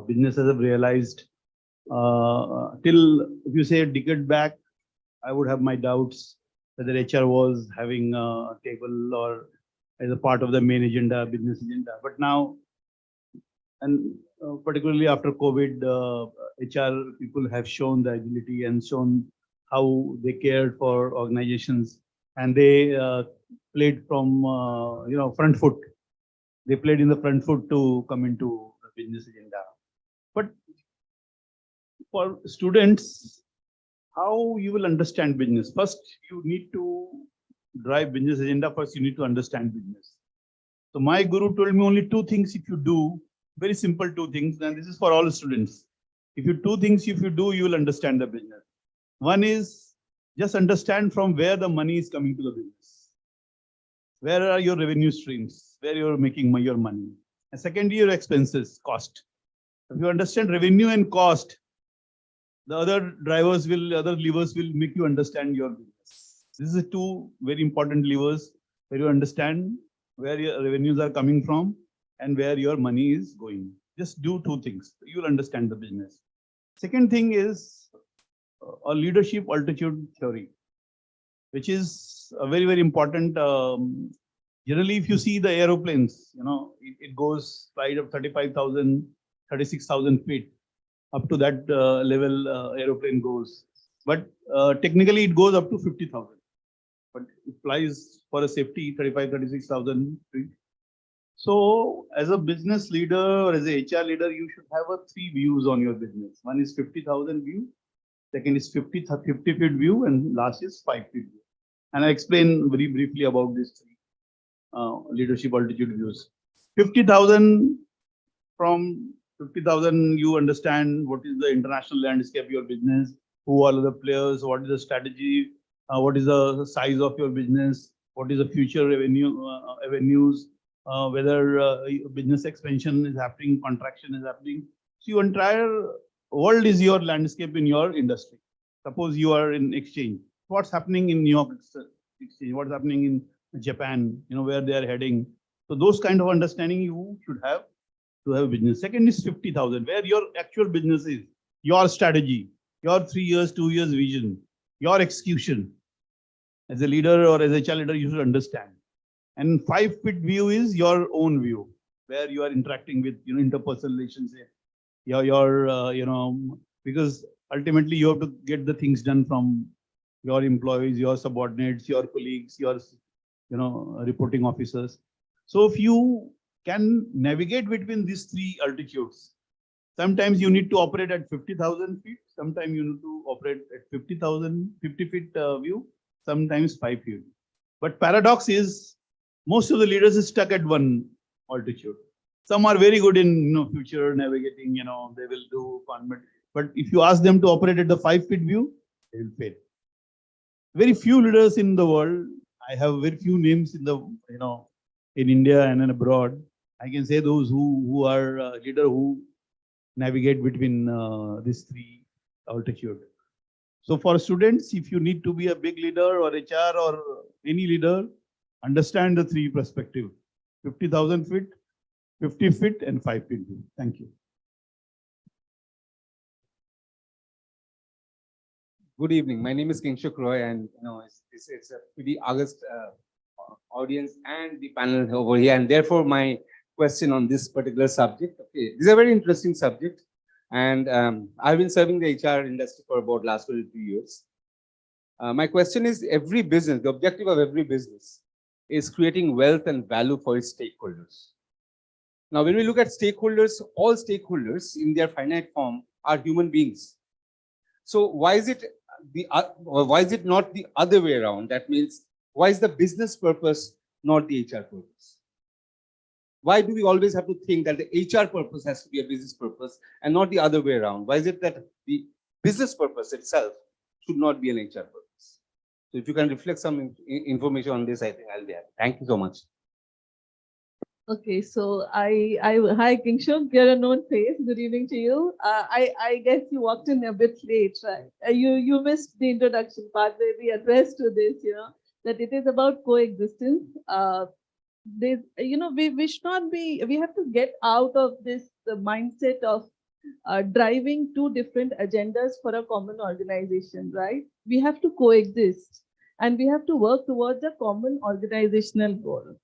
Businesses have realized, till, if you say a decade back, I would have my doubts whether HR was having a table or as a part of the main agenda, business agenda. But now, and particularly after COVID, HR people have shown the agility and shown how they cared for organizations, and they played from front foot. They played in the front foot to come into the business agenda. But for students, how you will understand business? First, you need to drive business agenda. First, you need to understand business. So my guru told me only two things if you do, very simple two things, and this is for all students. If you do, you will understand the business. One is just understand from where the money is coming to the business. Where are your revenue streams? Where you're making your money? And secondly, your expenses, cost. If you understand revenue and cost, the other levers will make you understand your business. This is two very important levers where you understand where your revenues are coming from and where your money is going. Just do two things. You'll understand the business. Second thing is a leadership altitude theory, which is a very, very important. Generally, if you see the aeroplanes, it goes flight of 35,000, 36,000 feet. Up to that level, aeroplane goes. But technically, it goes up to 50,000. But it flies for a safety 35, 36,000 feet. So, as a business leader or as a HR leader, you should have three views on your business. One is 50,000 view, second is 50 feet view, and last is 5 feet view. And I explain very briefly about these three leadership altitude views. 50,000, from 50,000, you understand what is the international landscape of your business, who are the players, what is the strategy, what is the size of your business, what is the future avenues, whether business expansion is happening, contraction is happening. So your entire world is your landscape in your industry. Suppose you are in exchange. What's happening in New York Exchange? What's happening in Japan? Where they are heading. So those kind of understanding you should have to have business. Second is 50,000, where your actual business is, your strategy, your 3 years, 2 years vision, your execution. As a leader or as a HR leader, you should understand. And 5 feet view is your own view, where you are interacting with interpersonal relationship. Because ultimately you have to get the things done from your employees, your subordinates, your colleagues, your reporting officers. So if you can navigate between these three altitudes, sometimes you need to operate at 50,000 feet, sometimes you need to operate at 50 feet view, sometimes 5 feet. But paradox is most of the leaders is stuck at one altitude. Some are very good in future navigating, they will do fun. But if you ask them to operate at the 5 feet view, they will fail. Very few leaders in the world. I have very few names in in India and abroad. I can say those who are leader who navigate between these three altitude. So for students, if you need to be a big leader or HR or any leader, understand the three perspective: 50,000 feet, 50 feet, and 5 feet. Thank you. Good evening. My name is Kingshuk Roy, and it's a pretty august audience and the panel over here, and therefore my question on this particular subject. Okay, this is a very interesting subject, and I've been serving the HR industry for about last 22 years. My question is: every business, the objective of every business is creating wealth and value for its stakeholders. Now, when we look at stakeholders, all stakeholders in their finite form are human beings. So why is it not the other way around? That means, why is the business purpose not the HR purpose? Why do we always have to think that the HR purpose has to be a business purpose and not the other way around? Why is it that the business purpose itself should not be an HR purpose? So if you can reflect some information on this, I think I'll be happy. Thank you so much. Okay, so hi Kingshuk, you're a known face. Good evening to you. I guess you walked in a bit late, right? You missed the introduction part where we addressed to this, that it is about coexistence. We should not be. We have to get out of this mindset of driving two different agendas for a common organization, right? We have to coexist, and we have to work towards a common organizational goal.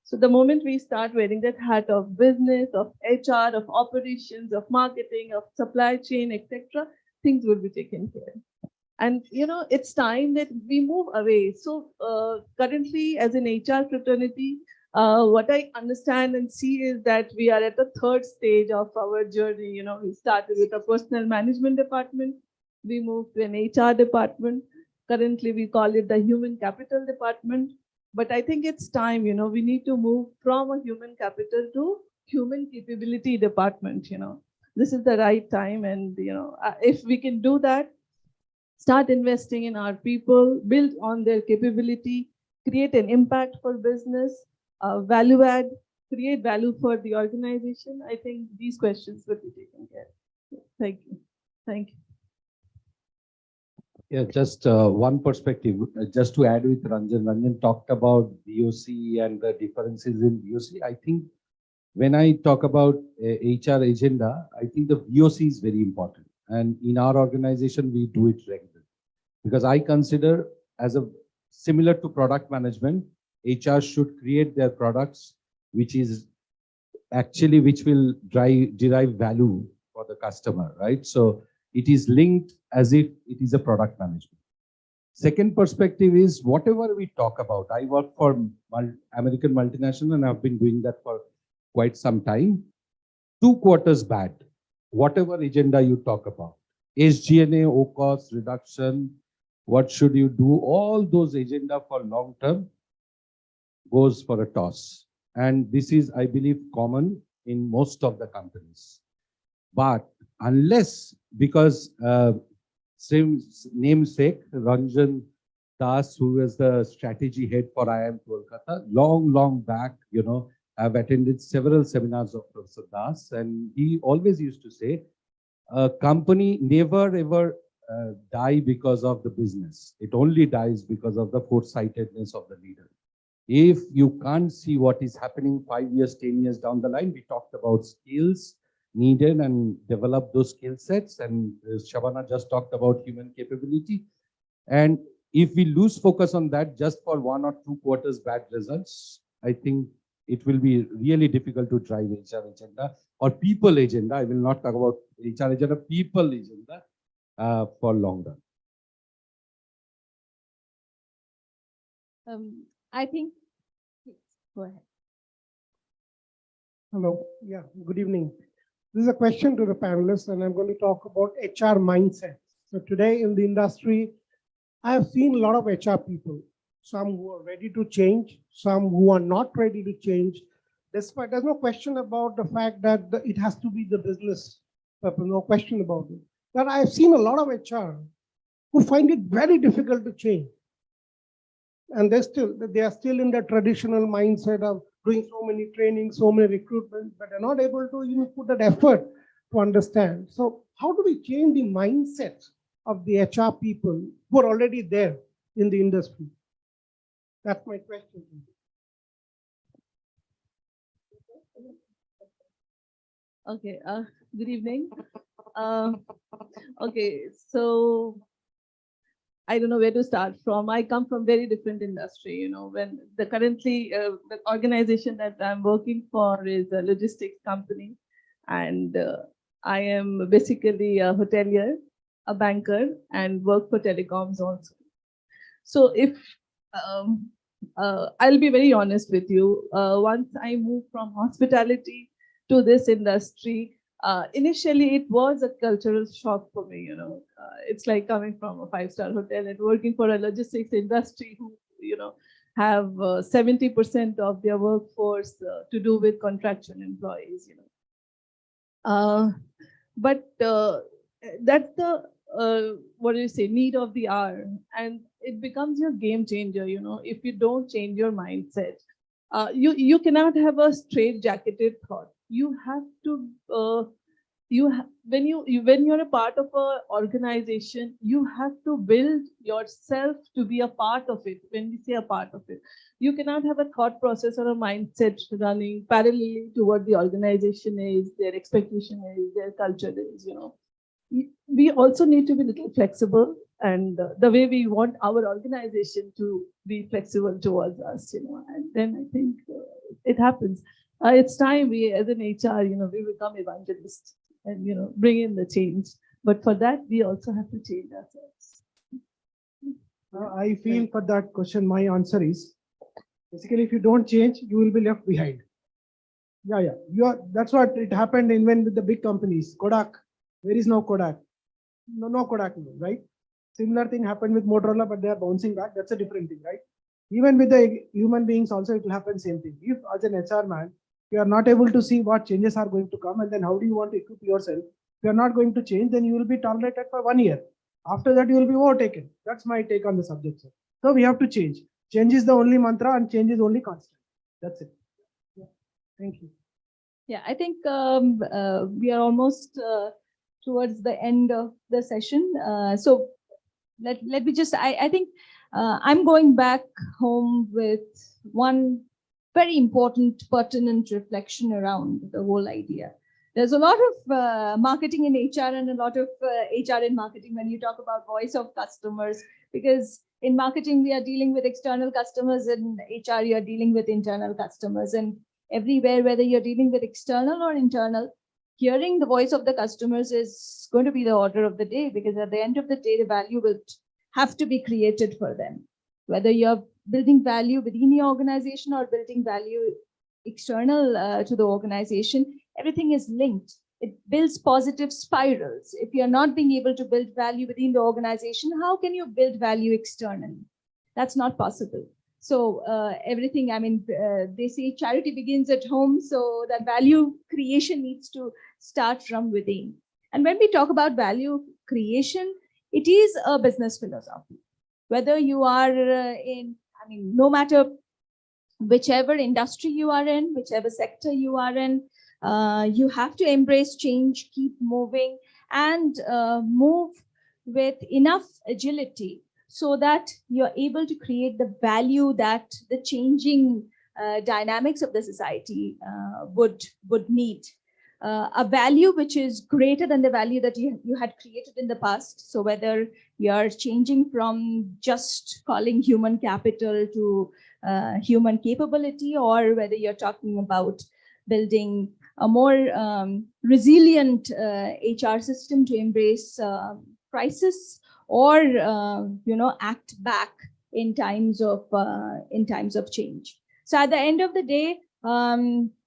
So the moment we start wearing that hat of business, of HR, of operations, of marketing, of supply chain, etc., things will be taken care of. And it's time that we move away. So currently, as an HR fraternity, what I understand and see is that we are at the third stage of our journey. We started with a personal management department, we moved to an HR department. Currently, we call it the human capital department. But I think it's time, we need to move from a human capital to human capability department. This is the right time. And, if we can do that, start investing in our people, build on their capability, create an impact for business, value add, create value for the organization, I think these questions will be taken care of. Thank you. Thank you. Yeah, just one perspective. Just to add with Ranjan, Ranjan talked about VOC and the differences in VOC. I think when I talk about HR agenda, I think the VOC is very important. And in our organization, we do it regularly. Because I consider as a similar to product management, HR should create their products, which is actually which will derive value for the customer, right? So it is linked as if it is a product management. Second perspective is whatever we talk about. I work for American multinational and I've been doing that for quite some time. 2 quarters bad, whatever agenda you talk about, SG&A, OCOS reduction, what should you do? All those agenda for long term goes for a toss. And this is, I believe, common in most of the companies. But unless, because same namesake, Ranjan Das, who is the strategy head for IIM Kolkata, long back, I've attended several seminars of Professor Das, and he always used to say, a company never ever die because of the business. It only dies because of the foresightedness of the leader. If you can't see what is happening 5 years, 10 years down the line, we talked about skills needed and develop those skill sets. And Shabana just talked about human capability. And if we lose focus on that just for 1 or 2 quarters bad results, I think it will be really difficult to drive HR agenda or people agenda. I will not talk about HR agenda, people agenda for long run. I think, go ahead. Hello. Yeah, good evening. This is a question to the panelists, and I'm going to talk about HR mindset. So today in the industry, I have seen a lot of HR people, some who are ready to change, some who are not ready to change. Despite, there's no question about the fact that it has to be the business purpose, no question about it. But I've seen a lot of HR who find it very difficult to change. And they are still in the traditional mindset of doing so many trainings, so many recruitment, but they're not able to even put that effort to understand. So how do we change the mindset of the HR people who are already there in the industry? That's my question. Okay, good evening. Okay, so I don't know where to start from. I come from very different industry, when currently the organization that I'm working for is a logistics company, and I am basically a hotelier, a banker, and work for telecoms also. So if I'll be very honest with you, once I moved from hospitality to this industry, initially it was a cultural shock for me. It's like coming from a 5-star hotel and working for a logistics industry who have 70% of their workforce to do with contractual employees. But that's the what do you say, need of the hour, and it becomes your game changer. If you don't change your mindset, you cannot have a straight jacketed thought. You have to when you're a part of an organization, you have to build yourself to be a part of it. When we say a part of it, you cannot have a thought process or a mindset running parallelly to what the organization is, their expectation is, their culture is. We also need to be a little flexible, and the way we want our organization to be flexible towards us, and then I think it happens. It's time we, as an HR, we become evangelists and bring in the change. But for that, we also have to change ourselves. I feel for that question, my answer is basically, if you don't change, you will be left behind. Yeah. That's what it happened even with the big companies. Kodak, where is now Kodak? No Kodak, right? Similar thing happened with Motorola, but they are bouncing back. That's a different thing, right? Even with the human beings also, it will happen same thing. If as an HR man, you are not able to see what changes are going to come, and then how do you want to equip yourself? If you are not going to change, then you will be tolerated for 1 year. After that, you will be overtaken. That's my take on the subject, sir. So we have to change. Change is the only mantra, and change is only constant. That's it. Yeah. Thank you. Yeah, I think we are almost towards the end of the session. So let me just, I think I'm going back home with one very important, pertinent reflection around the whole idea. There's a lot of marketing in HR and a lot of HR in marketing when you talk about voice of customers, because in marketing, we are dealing with external customers, in HR, you're dealing with internal customers. And everywhere, whether you're dealing with external or internal, hearing the voice of the customers is going to be the order of the day, because at the end of the day, the value will have to be created for them. Whether you're building value within your organization or building value external to the organization, everything is linked. It builds positive spirals. If you're not being able to build value within the organization, how can you build value externally? That's not possible. So everything, I mean, they say charity begins at home. So that value creation needs to start from within. And when we talk about value creation, it is a business philosophy. Whether you are no matter whichever industry you are in, whichever sector you are in, you have to embrace change, keep moving, and move with enough agility so that you're able to create the value that the changing dynamics of the society would need. A value which is greater than the value that you had created in the past. So whether you're changing from just calling human capital to human capability, or whether you're talking about building a more resilient HR system to embrace crisis, or act back in times of change. So at the end of the day,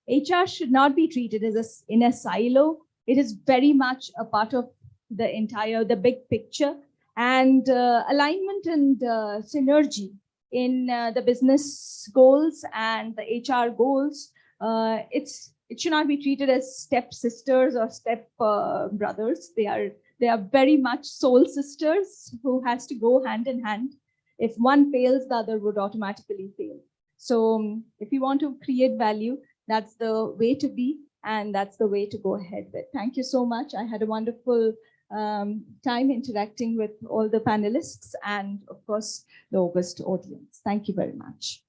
HR should not be treated as in a silo. It is very much a part of the big picture, and alignment and synergy in the business goals and the HR goals. It should not be treated as step sisters or step brothers. They are very much soul sisters who has to go hand in hand. If one fails, the other would automatically fail. So if you want to create value, that's the way to be, and that's the way to go ahead with. Thank you so much. I had a wonderful time interacting with all the panelists and, of course, the august audience. Thank you very much.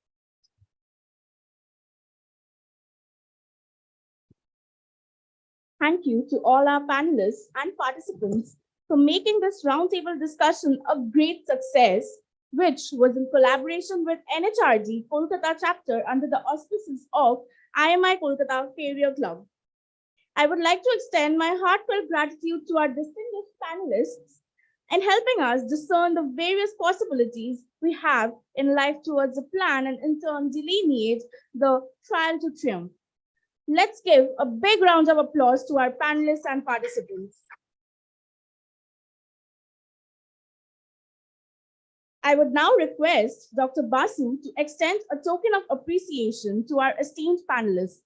Thank you to all our panelists and participants for making this roundtable discussion a great success, which was in collaboration with NHRG Kolkata chapter under the auspices of IMI Kolkata Career Club. I would like to extend my heartfelt gratitude to our distinguished panelists in helping us discern the various possibilities we have in life towards a plan and in turn delineate the trial to triumph. Let's give a big round of applause to our panelists and participants. I would now request Dr. Basu to extend a token of appreciation to our esteemed panelists.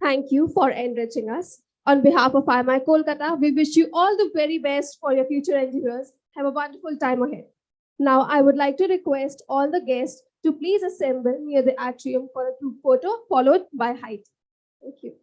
Thank you for enriching us. On behalf of IMI Kolkata, we wish you all the very best for your future endeavors. Have a wonderful time ahead. Now, I would like to request all the guests to please assemble near the atrium for a group photo, followed by height. Thank you.